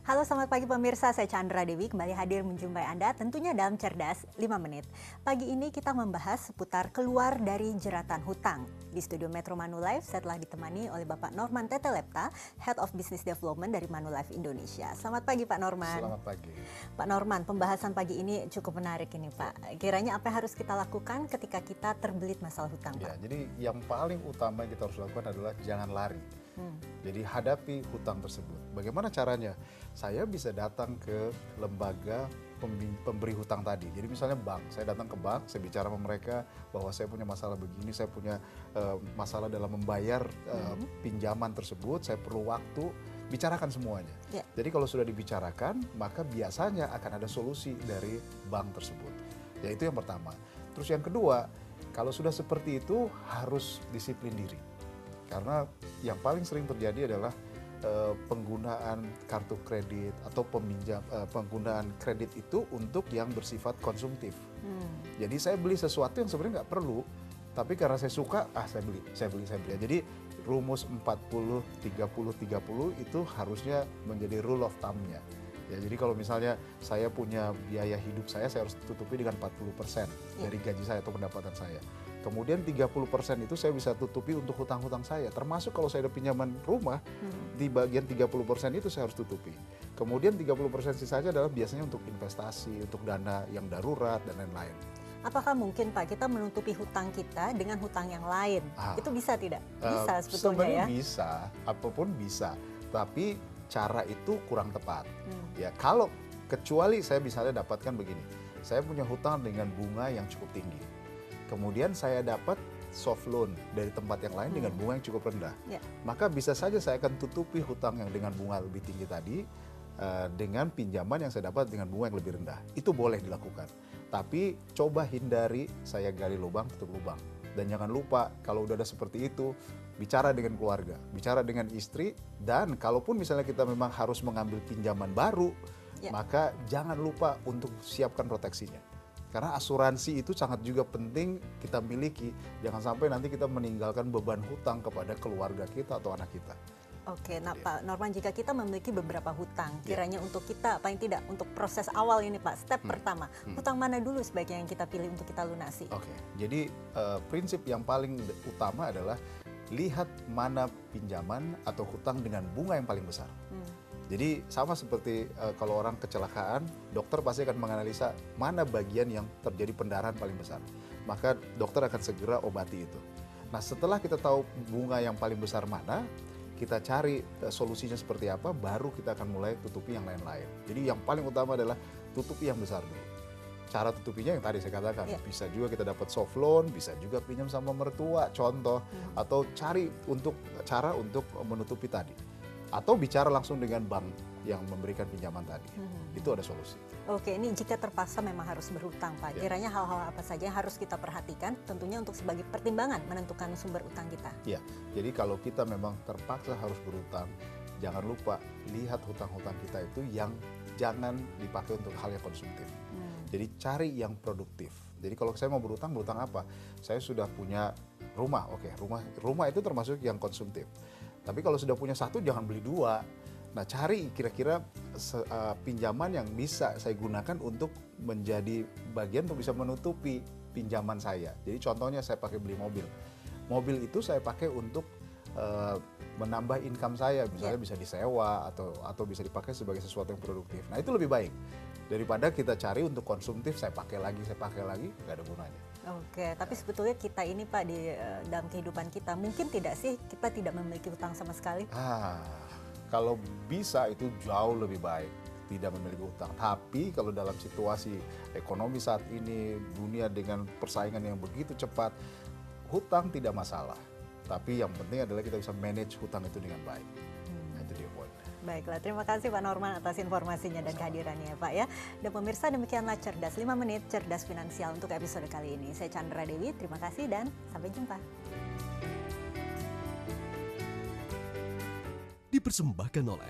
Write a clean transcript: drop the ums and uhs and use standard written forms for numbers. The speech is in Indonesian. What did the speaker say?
Halo selamat pagi pemirsa, saya Chandra Dewi kembali hadir menjumpai Anda tentunya dalam Cerdas 5 Menit. Pagi ini kita membahas seputar keluar dari jeratan hutang. Di studio Metro Manulife saya telah ditemani oleh Bapak Norman Tetelepta, Head of Business Development dari Manulife Indonesia. Selamat pagi Pak Norman. Selamat pagi. Pak Norman, pembahasan pagi ini cukup menarik ini Pak. Kiranya apa yang harus kita lakukan ketika kita terbelit masalah hutang Pak? Ya, jadi yang paling utama yang kita harus lakukan adalah jangan lari. Jadi hadapi hutang tersebut. Bagaimana caranya? Saya bisa datang ke lembaga pemberi hutang tadi. Jadi misalnya bank, saya datang ke bank, saya bicara sama mereka bahwa saya punya masalah begini, saya punya masalah dalam membayar pinjaman tersebut, saya perlu waktu, bicarakan semuanya. Ya. Jadi kalau sudah dibicarakan, maka biasanya akan ada solusi dari bank tersebut. Ya itu yang pertama. Terus yang kedua, kalau sudah seperti itu harus disiplin diri. Karena yang paling sering terjadi adalah penggunaan kartu kredit atau penggunaan kredit itu untuk yang bersifat konsumtif. Jadi saya beli sesuatu yang sebenarnya nggak perlu, tapi karena saya suka, saya beli. Jadi rumus 40-30-30 itu harusnya menjadi rule of thumb-nya. Ya, jadi kalau misalnya saya punya biaya hidup saya harus tutupi dengan 40% dari gaji saya atau pendapatan saya. Kemudian 30% itu saya bisa tutupi untuk hutang-hutang saya. Termasuk kalau saya ada pinjaman rumah, di bagian 30% itu saya harus tutupi. Kemudian 30% sisanya adalah biasanya untuk investasi, untuk dana yang darurat, dan lain-lain. Apakah mungkin Pak kita menutupi hutang kita dengan hutang yang lain? Itu bisa tidak? Bisa sebetulnya sebenarnya ya? bisa, apapun bisa. Tapi cara itu kurang tepat. Ya, kalau kecuali saya misalnya dapatkan begini, saya punya hutang dengan bunga yang cukup tinggi. Kemudian saya dapat soft loan dari tempat yang lain dengan bunga yang cukup rendah. Maka bisa saja saya akan tutupi hutang yang dengan bunga lebih tinggi tadi dengan pinjaman yang saya dapat dengan bunga yang lebih rendah. Itu boleh dilakukan. Tapi coba hindari saya gali lubang tutup lubang. Dan jangan lupa kalau udah ada seperti itu, bicara dengan keluarga, bicara dengan istri, dan kalaupun misalnya kita memang harus mengambil pinjaman baru, maka jangan lupa untuk siapkan proteksinya. Karena asuransi itu sangat juga penting kita miliki. Jangan sampai nanti kita meninggalkan beban hutang kepada keluarga kita atau anak kita. Oke, nah Pak Norman, jika kita memiliki beberapa hutang, kiranya untuk kita paling tidak untuk proses awal ini Pak, step pertama, hutang mana dulu sebaiknya yang kita pilih untuk kita lunasi? Oke, jadi prinsip yang paling utama adalah lihat mana pinjaman atau hutang dengan bunga yang paling besar. Jadi sama seperti kalau orang kecelakaan, dokter pasti akan menganalisa mana bagian yang terjadi pendarahan paling besar. Maka dokter akan segera obati itu. Nah setelah kita tahu bunga yang paling besar mana, kita cari solusinya seperti apa, baru kita akan mulai tutupi yang lain-lain. Jadi yang paling utama adalah tutupi yang besar dulu. Cara tutupinya yang tadi saya katakan, bisa juga kita dapat soft loan, bisa juga pinjam sama mertua, contoh, atau cari cara untuk menutupi tadi. Atau bicara langsung dengan bank yang memberikan pinjaman tadi. Itu ada solusi. Oke, ini jika terpaksa memang harus berhutang Pak, kiranya hal-hal apa saja yang harus kita perhatikan tentunya untuk sebagai pertimbangan menentukan sumber utang kita? Ya, jadi kalau kita memang terpaksa harus berhutang, jangan lupa lihat hutang-hutang kita itu yang jangan dipakai untuk hal yang konsumtif. Jadi cari yang produktif. Jadi kalau saya mau berhutang apa? Saya sudah punya rumah, rumah itu termasuk yang konsumtif. Tapi kalau sudah punya satu, jangan beli dua. Nah, cari kira-kira pinjaman yang bisa saya gunakan untuk menjadi bagian untuk bisa menutupi pinjaman saya. Jadi contohnya saya pakai beli mobil. Mobil itu saya pakai untuk menambah income saya, misalnya bisa disewa atau bisa dipakai sebagai sesuatu yang produktif. Nah, itu lebih baik daripada kita cari untuk konsumtif, saya pakai lagi, nggak ada gunanya. Oke, tapi sebetulnya kita ini Pak di dalam kehidupan kita mungkin tidak sih kita tidak memiliki hutang sama sekali? Kalau bisa itu jauh lebih baik tidak memiliki hutang. Tapi kalau dalam situasi ekonomi saat ini, dunia dengan persaingan yang begitu cepat, hutang tidak masalah. Tapi yang penting adalah kita bisa manage hutang itu dengan baik. Nah, itu dia poinnya. Baiklah, terima kasih Pak Norman atas informasinya dan kehadirannya ya Pak ya. Dan pemirsa, demikianlah Cerdas 5 Menit, Cerdas Finansial untuk episode kali ini. Saya Chandra Dewi, terima kasih dan sampai jumpa. Dipersembahkan oleh